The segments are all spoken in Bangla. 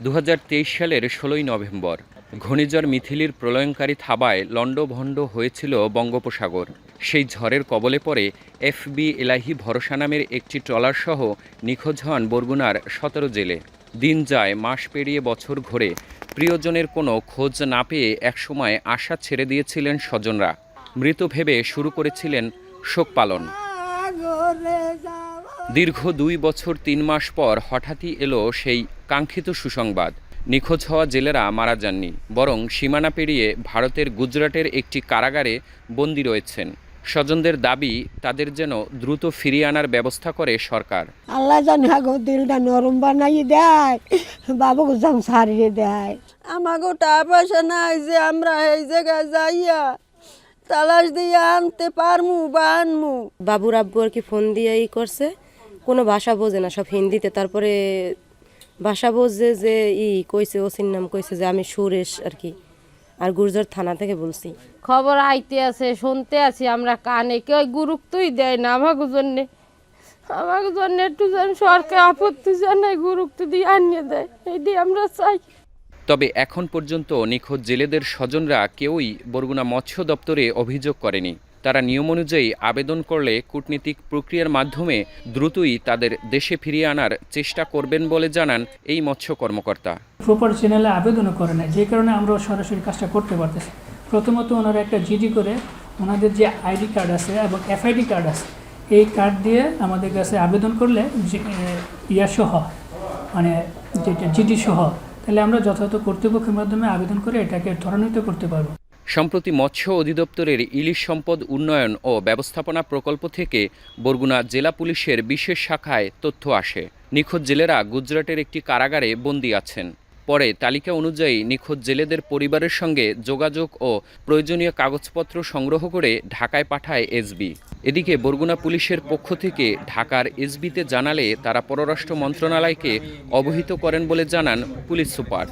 2023 সালের 16 নভেম্বর ঘূর্ণিঝড় মিথিলির প্রলয়ঙ্কারী থাবায় লণ্ডভণ্ড হয়েছিল বঙ্গোপসাগর। সেই ঝড়ের কবলে পড়ে এফবি এলাহি ভরসা নামের একটি ট্রলারসহ নিখোঁজ হন বরগুনার 17 জেলে। দিন যায়, মাস পেরিয়ে বছর ঘোরে, প্রিয়জনের কোনো খোঁজ না পেয়ে একসময় আশা ছেড়ে দিয়েছিলেন স্বজনরা। মৃত ভেবে শুরু করেছিলেন শোক পালন। দীর্ঘ 2 বছর 3 মাস পর হঠাৎই এলো সেই কাঙ্ক্ষিত সুসংবাদ। নিখোঁজ হওয়া জেলেরা মারা যাননি, বরং সীমানা পেরিয়ে ভারতের গুজরাটের একটি কারাগারে বন্দী রয়েছেন। স্বজনদের দাবি, তাদের যেন দ্রুত ফিরিয়ে আনার ব্যবস্থা করে সরকার। আল্লাহ জানে গো, দিলটা নরম বানাই দেয়, বাবুকে জাম সারিয়ে দেয়। আমাকে টাকা পয়সা নাই যে আমরা এই জায়গায় যাইয়া তালাশ দিয়ে আনতে পারমু বা আনমু। বাবুর আব্বু আর কি ফোন দিয়ে করছে, কোনো ভাষা বোঝে না, সব হিন্দিতে। তারপরে ভাষা বোঝে যে কইছে, ওসির নাম কইছে যে আমি সুরেশ আর কি, আর গুর্জর থানা থেকে বলছি। খবর আইতে আছে, শুনতে আছি আমরা কানে, কেউ গুরুত্বই দেয় না আমাকে জন্যে। আমাকে জন্য একটু যেন সরকার আপত্তি জানায়, গুরুত্ব দিয়ে আনিয়ে দেয়, এই দিয়ে আমরা চাই। তবে এখন পর্যন্ত নিখোঁজ জেলেদের স্বজনরা কেউই বরগুনা মৎস্য দপ্তরে অভিযোগ করেনি। তারা নিয়ম অনুযায়ী আবেদন করলে কূটনীতিক প্রক্রিয়ার মাধ্যমে দ্রুতই তাদের দেশে ফিরিয়ে আনার চেষ্টা করবেন বলে জানান এই মৎস্য কর্মকর্তা। প্রপার চ্যানেলে আবেদনও করে না, যে কারণে আমরা সরাসরি কাজটা করতে পারতেছি। প্রথমত ওনারা একটা জিডি করে ওনাদের যে আইডি কার্ড আছে এবং এফআইডি কার্ড আছে, এই কার্ড দিয়ে আমাদের কাছে আবেদন করলে সহ মানে যেটা জিডি সহ, তাহলে আমরা যথাযথ কর্তৃপক্ষের মাধ্যমে আবেদন করে এটাকে ত্বরান্বিত করতে পারবো। সম্প্রতি মৎস্য অধিদপ্তরের ইলিশ সম্পদ উন্নয়ন ও ব্যবস্থাপনা প্রকল্প থেকে বরগুনা জেলা পুলিশের বিশেষ শাখায় তথ্য আসে, নিখোঁজ জেলেরা গুজরাটের একটি কারাগারে বন্দী আছেন। পরে তালিকা অনুযায়ী নিখোঁজ জেলেদের পরিবারের সঙ্গে যোগাযোগ ও প্রয়োজনীয় কাগজপত্র সংগ্রহ করে ঢাকায় পাঠায় এসবি। এদিকে বরগুনা পুলিশের পক্ষ থেকে ঢাকার এসবিতে জানালে তারা পররাষ্ট্র মন্ত্রণালয়কে অবহিত করেন বলে জানান পুলিশ সুপার।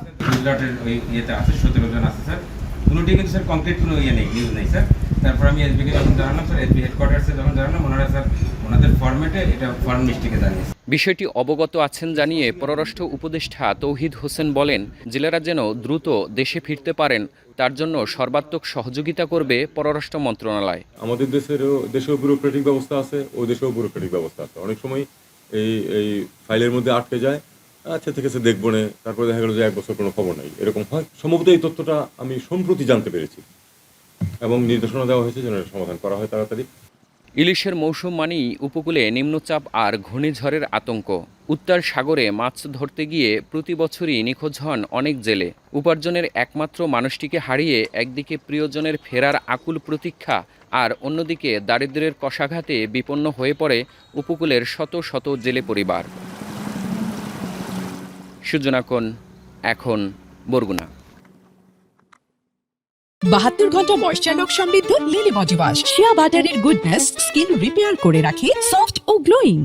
কোনোটি কিন্তু স্যার কমপ্লিট কোনো নেই, নিউজ নেই স্যার। তারপর আমি এসবিকে যখন জানালাম স্যার, এসবি হেডকোয়ার্টার্সে যখন জানালাম, ওনারা স্যার ওনাদের ফরম্যাটে এটা ফর্ম মিস্টেকে জানিয়েছে। বিষয়টি অবগত আছেন জানিয়ে পররাষ্ট্র উপদেষ্টা তৌহিদ হোসেন বলেন, জেলেরা যেন দ্রুত দেশে ফিরতে পারেন তার জন্য সর্বাত্মক সহযোগিতা করবে পররাষ্ট্র মন্ত্রণালয়। আমাদের দেশেও ব্যুরোক্রেটিক ব্যবস্থা আছে, ও দেশেও ব্যুরোক্রেটিক ব্যবস্থা আছে। অনেক সময় এই ফাইলের মধ্যে আটকে যায়, আচ্ছা ঠিক আছে দেখবো না, তারপরে দেখা গেল যে 1 বছর কোনো খবর নাই, এরকম হয়। সম্ভবত এই তথ্যটা আমি সম্প্রতি জানতে পেরেছি এবং নির্দেশনা দেওয়া হয়েছে যেন সমাধান করা হয় তাড়াতাড়ি। ইলিশের মৌসুম মানেই উপকূলে নিম্নচাপ আর ঘূর্ণিঝড়ের আতঙ্ক। উত্তর সাগরে মাছ ধরতে গিয়ে প্রতি বছরই নিখোঁজ হন অনেক জেলে। উপার্জনের একমাত্র মানুষটিকে হারিয়ে একদিকে প্রিয়জনের ফেরার আকুল প্রতীক্ষা, আর অন্যদিকে দারিদ্র্যের কষাঘাতে বিপন্ন হয়ে পড়ে উপকূলের শত শত জেলে পরিবার। সূচনা কোণ, এখন বরগুনা। 72 ঘন্টা ময়েশ্চার লক সমৃদ্ধ লিলি বডি ওয়াশ, শিয়া বাটারের গুডনেস স্কিন রিপেয়ার করে রাখে সফট ও গ্লোয়িং।